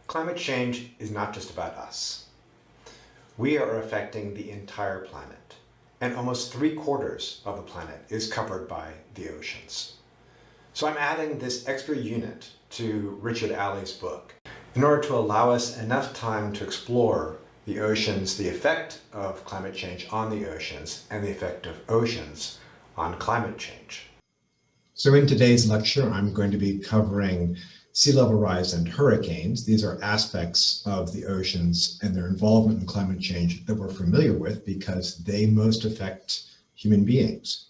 Climate change is not just about us. We are affecting the entire planet, and almost 3/4 of the planet is covered by the oceans. So I'm adding this extra unit to Richard Alley's book in order to allow us enough time to explore the oceans, the effect of climate change on the oceans, and the effect of oceans on climate change. So in today's lecture, I'm going to be covering sea level rise and hurricanes. These are aspects of the oceans and their involvement in climate change that we're familiar with because they most affect human beings,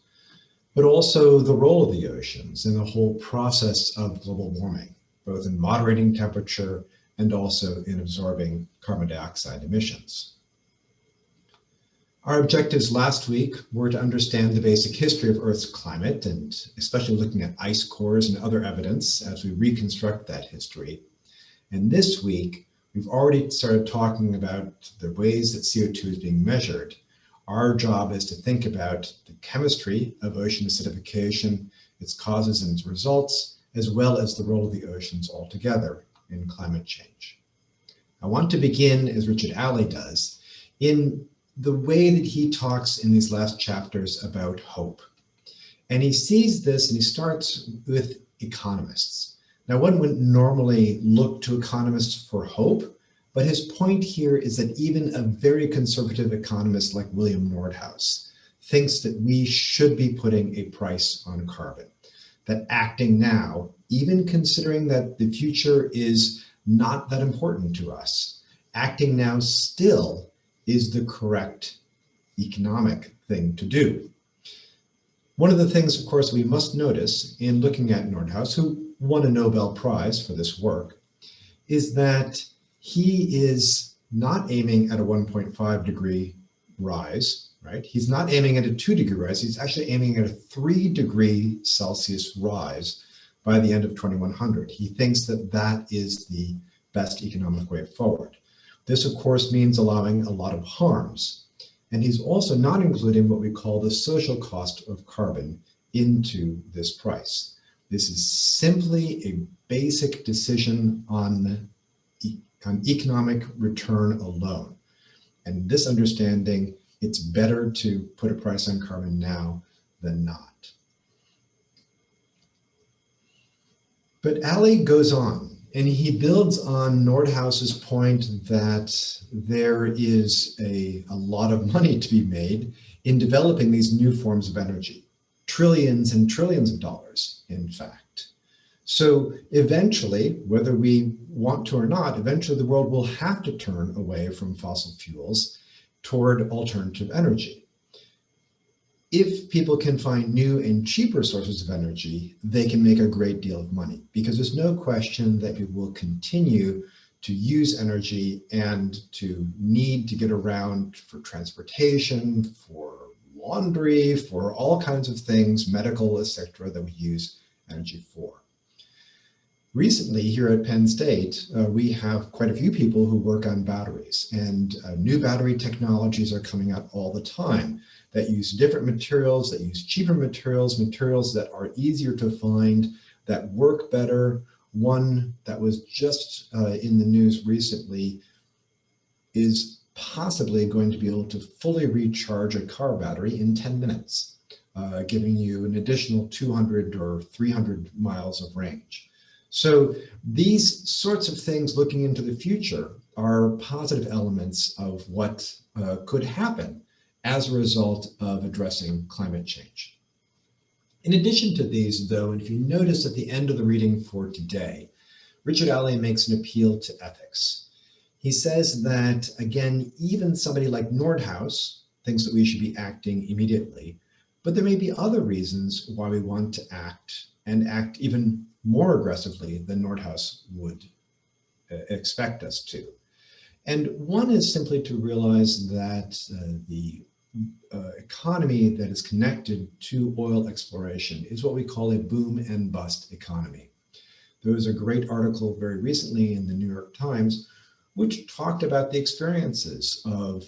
but also the role of the oceans in the whole process of global warming, both in moderating temperature and also in absorbing carbon dioxide emissions. Our objectives last week were to understand the basic history of Earth's climate, and especially looking at ice cores and other evidence as we reconstruct that history. And this week, we've already started talking about the ways that CO2 is being measured. Our job is to think about the chemistry of ocean acidification, its causes and its results, as well as the role of the oceans altogether in climate change. I want to begin, as Richard Alley does, in the way that he talks in these last chapters about hope. And he sees this and he starts with economists. Now, one wouldn't normally look to economists for hope, but his point here is that even a very conservative economist like William Nordhaus thinks that we should be putting a price on carbon, that acting now, even considering that the future is not that important to us, acting now still is the correct economic thing to do. One of the things, of course, we must notice in looking at Nordhaus, who won a Nobel Prize for this work, is that he is not aiming at a 1.5 degree rise, right? He's not aiming at a 2-degree rise. He's actually aiming at a 3-degree Celsius rise by the end of 2100. He thinks that that is the best economic way forward. This, of course, means allowing a lot of harms. And he's also not including what we call the social cost of carbon into this price. This is simply a basic decision on economic return alone. And this understanding, it's better to put a price on carbon now than not. But Alley goes on. And he builds on Nordhaus's point that there is a lot of money to be made in developing these new forms of energy, trillions and trillions of dollars, in fact. So eventually, whether we want to or not, eventually the world will have to turn away from fossil fuels toward alternative energy. If people can find new and cheaper sources of energy, they can make a great deal of money, because there's no question that people will continue to use energy and to need to get around for transportation, for laundry, for all kinds of things, medical, etc., that we use energy for. Recently, here at Penn State, we have quite a few people who work on batteries, and new battery technologies are coming out all the time that use different materials, that use cheaper materials, materials that are easier to find, that work better. One that was just in the news recently is possibly going to be able to fully recharge a car battery in 10 minutes, giving you an additional 200 or 300 miles of range. So these sorts of things looking into the future are positive elements of what could happen as a result of addressing climate change. In addition to these, though, and if you notice at the end of the reading for today, Richard Alley makes an appeal to ethics. He says that, again, even somebody like Nordhaus thinks that we should be acting immediately, but there may be other reasons why we want to act, and act even more aggressively than Nordhaus would expect us to. And one is simply to realize that the economy that is connected to oil exploration is what we call a boom and bust economy. There was a great article very recently in the New York Times which talked about the experiences of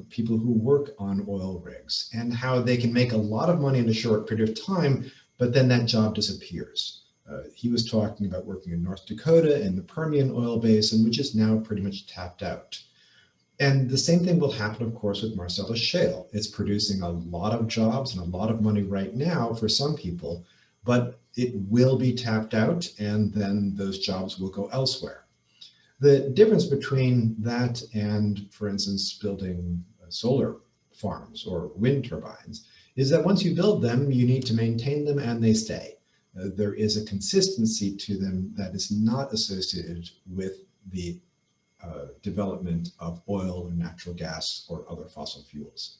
people who work on oil rigs and how they can make a lot of money in a short period of time, but then that job disappears. He was talking about working in North Dakota and the Permian oil basin, which is now pretty much tapped out. And the same thing will happen, of course, with Marcellus Shale. It's producing a lot of jobs and a lot of money right now for some people, but it will be tapped out and then those jobs will go elsewhere. The difference between that and, for instance, building solar farms or wind turbines is that once you build them, you need to maintain them and they stay. There is a consistency to them that is not associated with the development of oil or natural gas or other fossil fuels.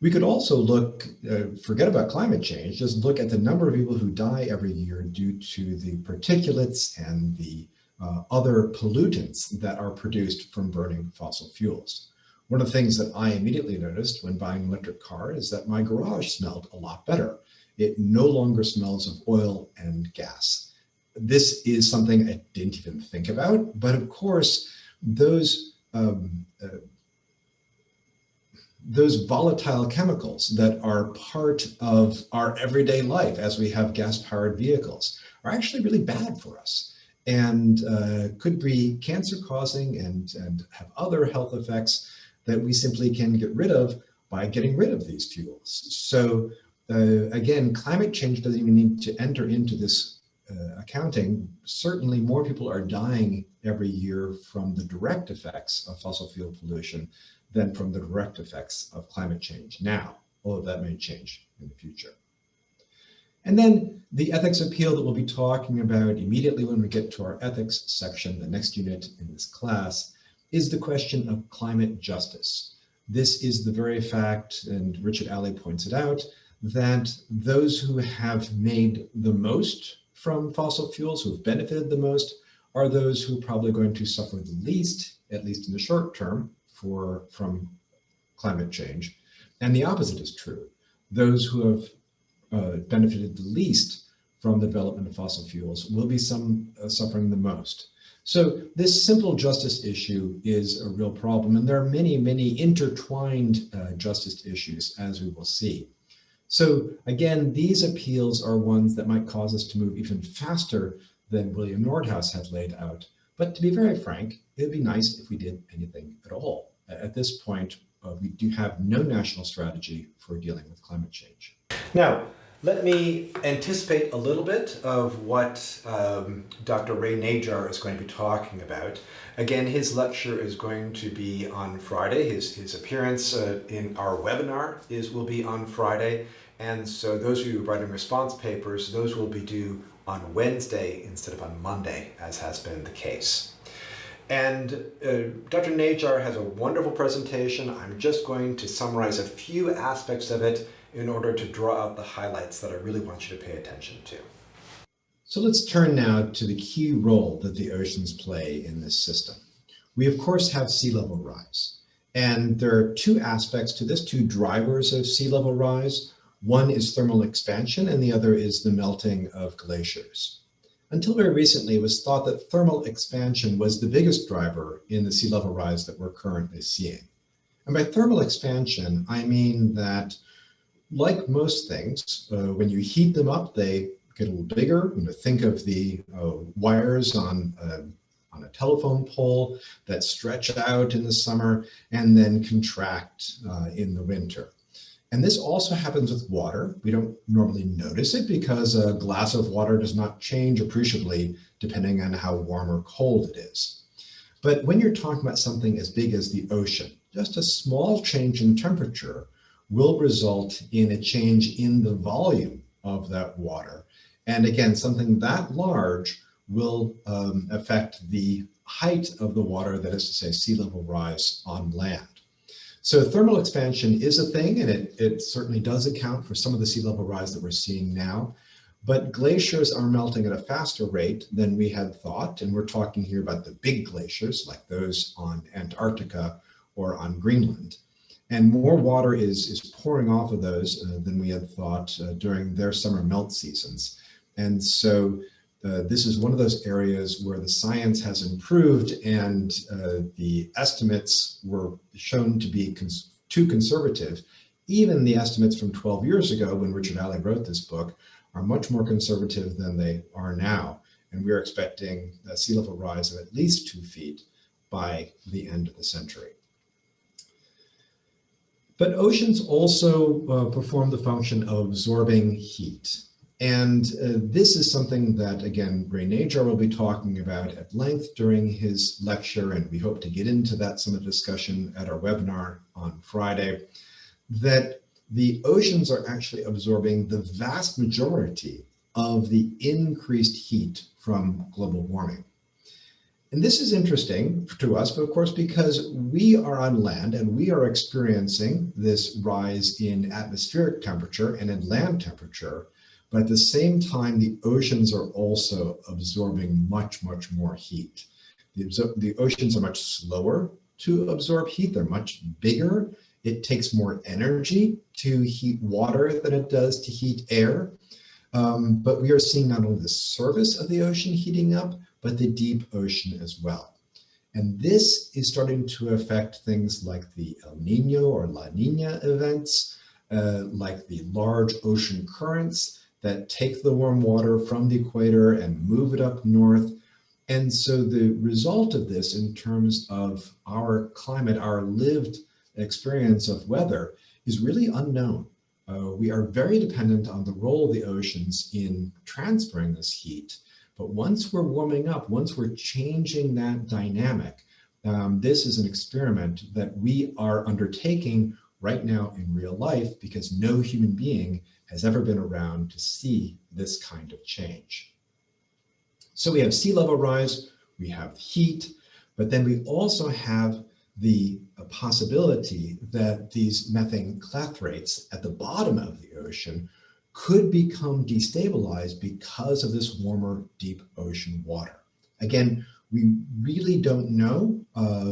We could also look, forget about climate change, just look at the number of people who die every year due to the particulates and the other pollutants that are produced from burning fossil fuels. One of the things that I immediately noticed when buying an electric car is that my garage smelled a lot better. It no longer smells of oil and gas. This is something I didn't even think about, but of course, those volatile chemicals that are part of our everyday life as we have gas-powered vehicles are actually really bad for us and could be cancer-causing and have other health effects that we simply can get rid of by getting rid of these fuels. So again, climate change doesn't even need to enter into this accounting. Certainly more people are dying every year from the direct effects of fossil fuel pollution than from the direct effects of climate change now, although that may change in the future. And then the ethics appeal that we'll be talking about immediately when we get to our ethics section, the next unit in this class, is the question of climate justice. This is the very fact, and Richard Alley points it out, that those who have made the most from fossil fuels, who have benefited the most, are those who are probably going to suffer the least, at least in the short term, from climate change. And the opposite is true. Those who have benefited the least from the development of fossil fuels will be suffering the most. So this simple justice issue is a real problem, and there are many, many intertwined justice issues, as we will see. So again, these appeals are ones that might cause us to move even faster than William Nordhaus had laid out. But to be very frank, it would be nice if we did anything at all. At this point, we do have no national strategy for dealing with climate change. Now, let me anticipate a little bit of what Dr. Ray Najar is going to be talking about. Again, his lecture is going to be on Friday. His appearance in our webinar will be on Friday. And so those of you writing response papers, those will be due on Wednesday instead of on Monday, as has been the case. And Dr. Najar has a wonderful presentation. I'm just going to summarize a few aspects of it in order to draw out the highlights that I really want you to pay attention to. So let's turn now to the key role that the oceans play in this system. We of course have sea level rise, and there are two aspects to this, two drivers of sea level rise. One is thermal expansion and the other is the melting of glaciers. Until very recently, it was thought that thermal expansion was the biggest driver in the sea level rise that we're currently seeing. And by thermal expansion, I mean that like most things, when you heat them up, they get a little bigger. Think of the wires on a telephone pole that stretch out in the summer and then contract in the winter. And this also happens with water. We don't normally notice it because a glass of water does not change appreciably depending on how warm or cold it is. But when you're talking about something as big as the ocean, just a small change in temperature will result in a change in the volume of that water. And again, something that large will affect the height of the water, that is to say, sea level rise on land. So thermal expansion is a thing, and it certainly does account for some of the sea level rise that we're seeing now. But glaciers are melting at a faster rate than we had thought. And we're talking here about the big glaciers, like those on Antarctica or on Greenland. And more water is pouring off of those than we had thought during their summer melt seasons. And so this is one of those areas where the science has improved and the estimates were shown to be too conservative. Even the estimates from 12 years ago when Richard Alley wrote this book are much more conservative than they are now. And we're expecting a sea level rise of at least 2 feet by the end of the century. But oceans also perform the function of absorbing heat. And this is something that, again, Ray Najar will be talking about at length during his lecture, and we hope to get into that some of the discussion at our webinar on Friday, that the oceans are actually absorbing the vast majority of the increased heat from global warming. And this is interesting to us, but of course, because we are on land and we are experiencing this rise in atmospheric temperature and in land temperature, but at the same time, the oceans are also absorbing much, much more heat. The oceans are much slower to absorb heat. They're much bigger. It takes more energy to heat water than it does to heat air. But we are seeing not only the surface of the ocean heating up, but the deep ocean as well. And this is starting to affect things like the El Nino or La Nina events, like the large ocean currents that take the warm water from the equator and move it up north. And so the result of this in terms of our climate, our lived experience of weather, is really unknown. We are very dependent on the role of the oceans in transferring this heat. But once we're warming up, once we're changing that dynamic, this is an experiment that we are undertaking right now in real life because no human being has ever been around to see this kind of change. So we have sea level rise, we have heat, but then we also have the possibility that these methane clathrates at the bottom of the ocean could become destabilized because of this warmer deep ocean water. Again, we really don't know.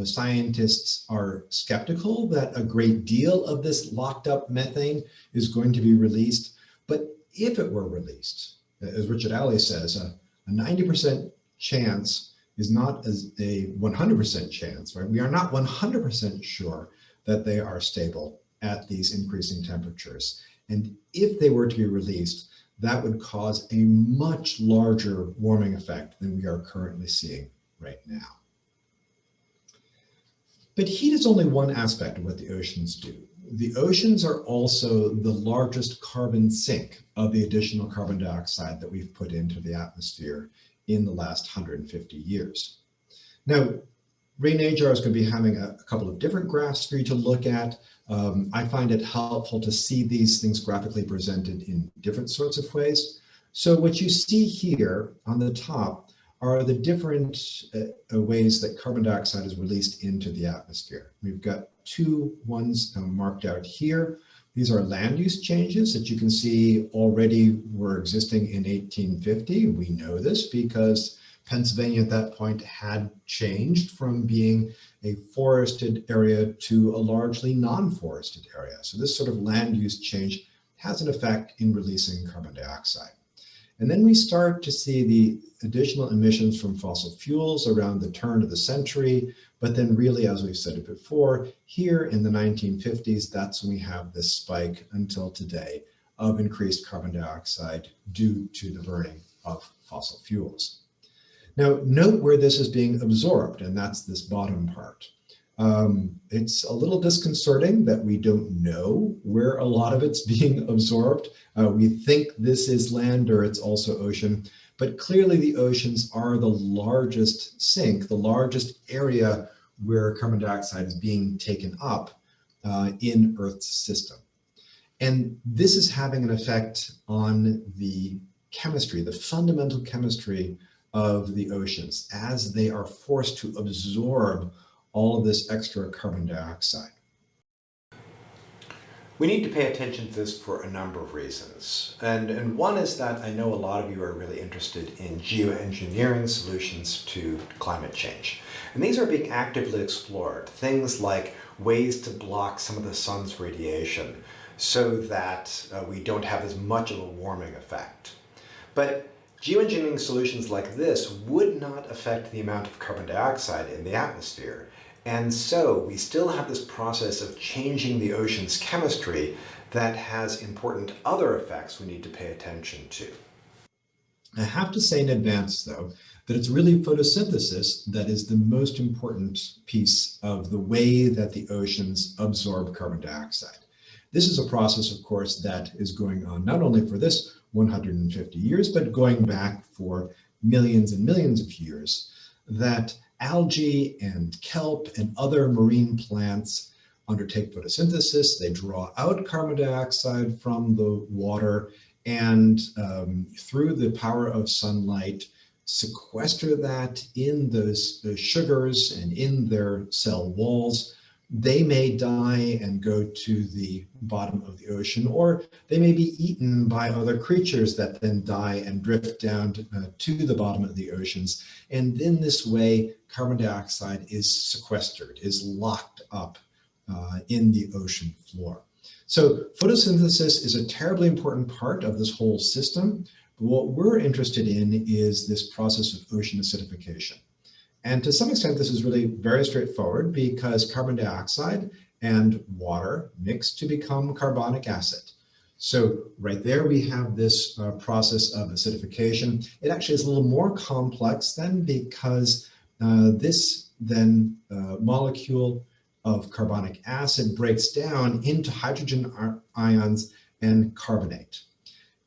Scientists are skeptical that a great deal of this locked up methane is going to be released. But if it were released, as Richard Alley says, a 90% chance is not as a 100% chance, right? We are not 100% sure that they are stable at these increasing temperatures. And if they were to be released, that would cause a much larger warming effect than we are currently seeing right now. But heat is only one aspect of what the oceans do. The oceans are also the largest carbon sink of the additional carbon dioxide that we've put into the atmosphere in the last 150 years. Now, Ray Najar is going to be having a couple of different graphs for you to look at. I find it helpful to see these things graphically presented in different sorts of ways. So what you see here on the top are the different ways that carbon dioxide is released into the atmosphere. We've got two ones marked out here. These are land use changes that you can see already were existing in 1850. We know this because Pennsylvania at that point had changed from being a forested area to a largely non-forested area. So this sort of land use change has an effect in releasing carbon dioxide. And then we start to see the additional emissions from fossil fuels around the turn of the century. But then really, as we've said it before, here in the 1950s, that's when we have this spike until today of increased carbon dioxide due to the burning of fossil fuels. Now, note where this is being absorbed, and that's this bottom part. It's a little disconcerting that we don't know where a lot of it's being absorbed. We think this is land or it's also ocean, but clearly the oceans are the largest sink, the largest area where carbon dioxide is being taken up in Earth's system. And this is having an effect on the chemistry, the fundamental chemistry of the oceans as they are forced to absorb all of this extra carbon dioxide. We need to pay attention to this for a number of reasons. And one is that I know a lot of you are really interested in geoengineering solutions to climate change. And these are being actively explored. Things like ways to block some of the sun's radiation so that we don't have as much of a warming effect. But geoengineering solutions like this would not affect the amount of carbon dioxide in the atmosphere. And so we still have this process of changing the ocean's chemistry that has important other effects we need to pay attention to. I have to say in advance, though, that it's really photosynthesis that is the most important piece of the way that the oceans absorb carbon dioxide. This is a process, of course, that is going on not only for this 150 years, but going back for millions and millions of years, that algae and kelp and other marine plants undertake photosynthesis. They draw out carbon dioxide from the water and through the power of sunlight, sequester that in those sugars and in their cell walls. They may die and go to the bottom of the ocean, or they may be eaten by other creatures that then die and drift down to the bottom of the oceans. And in this way, carbon dioxide is sequestered, is locked up in the ocean floor. So photosynthesis is a terribly important part of this whole system. But what we're interested in is this process of ocean acidification. And to some extent, this is really very straightforward because carbon dioxide and water mix to become carbonic acid. So right there, we have this process of acidification. It actually is a little more complex then because this then molecule of carbonic acid breaks down into hydrogen ions and carbonate.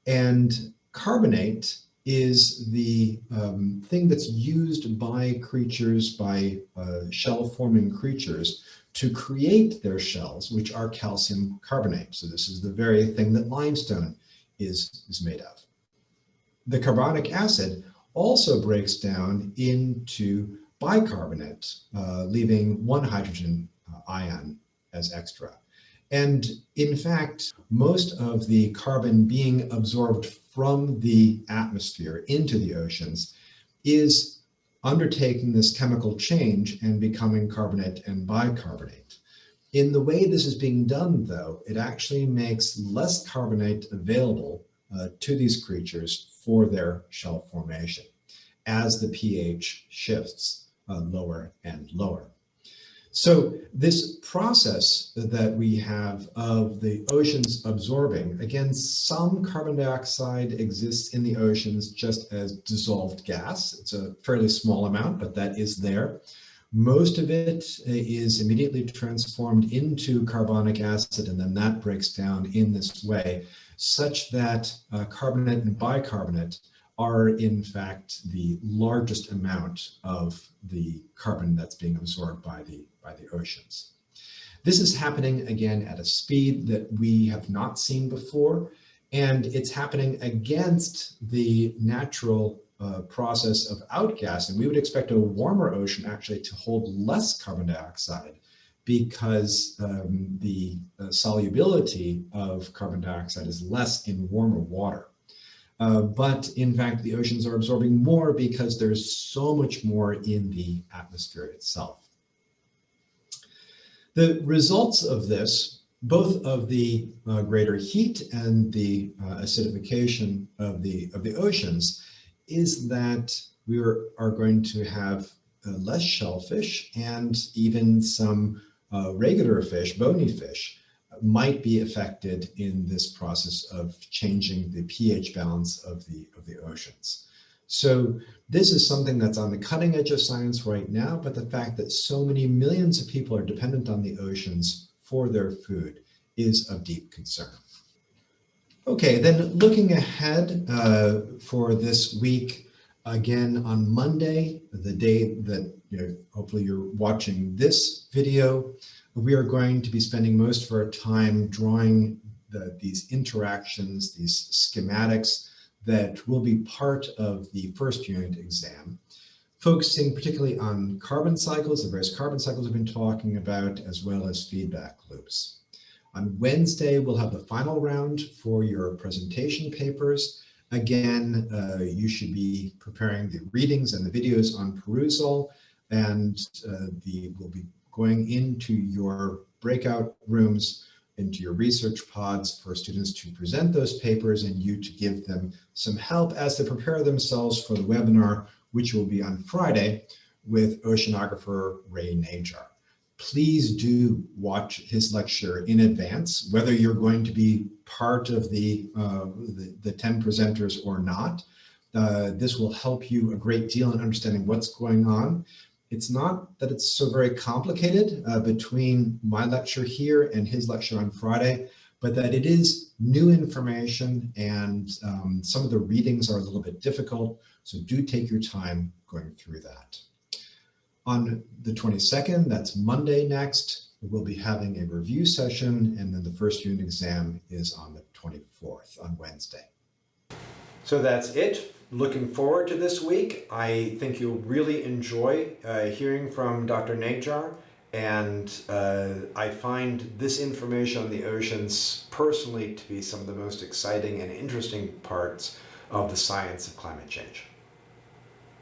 And carbonate is the thing that's used by creatures, by shell-forming creatures, to create their shells, which are calcium carbonate. So this is the very thing that limestone is made of. The carbonic acid also breaks down into bicarbonate, leaving one hydrogen ion as extra. And in fact, most of the carbon being absorbed from the atmosphere into the oceans is undertaking this chemical change and becoming carbonate and bicarbonate. In the way this is being done, though, it actually makes less carbonate available to these creatures for their shell formation as the pH shifts lower and lower. So this process that we have of the oceans absorbing, again, some carbon dioxide exists in the oceans just as dissolved gas. It's a fairly small amount, but that is there. Most of it is immediately transformed into carbonic acid, and then that breaks down in this way, such that carbonate and bicarbonate are in fact the largest amount of the carbon that's being absorbed by the oceans. This is happening again at a speed that we have not seen before, and it's happening against the natural process of outgassing. We would expect a warmer ocean actually to hold less carbon dioxide because the solubility of carbon dioxide is less in warmer water. But in fact, the oceans are absorbing more because there's so much more in the atmosphere itself. The results of this, both of the greater heat and the acidification of the oceans, is that we are going to have less shellfish, and even some regular fish, bony fish, might be affected in this process of changing the pH balance of the oceans. So this is something that's on the cutting edge of science right now, but the fact that so many millions of people are dependent on the oceans for their food is of deep concern. Okay, then looking ahead for this week, again on Monday, the day that hopefully you're watching this video, we are going to be spending most of our time drawing these interactions, these schematics that will be part of the first unit exam, focusing particularly on carbon cycles, the various carbon cycles we've been talking about, as well as feedback loops. On Wednesday, we'll have the final round for your presentation papers. Again, you should be preparing the readings and the videos on perusal, and we'll be going into your breakout rooms, into your research pods for students to present those papers and you to give them some help as they prepare themselves for the webinar, which will be on Friday with oceanographer Ray Najar. please do watch his lecture in advance, whether you're going to be part of the 10 presenters or not. This will help you a great deal in understanding what's going on. It's not that it's so very complicated between my lecture here and his lecture on Friday, but that it is new information, and some of the readings are a little bit difficult. So do take your time going through that. On the 22nd, that's Monday next, we'll be having a review session, and then the first unit exam is on the 24th, on Wednesday. So that's it. Looking forward to this week. I think you'll really enjoy hearing from Dr. Najar, and I find this information on the oceans personally to be some of the most exciting and interesting parts of the science of climate change.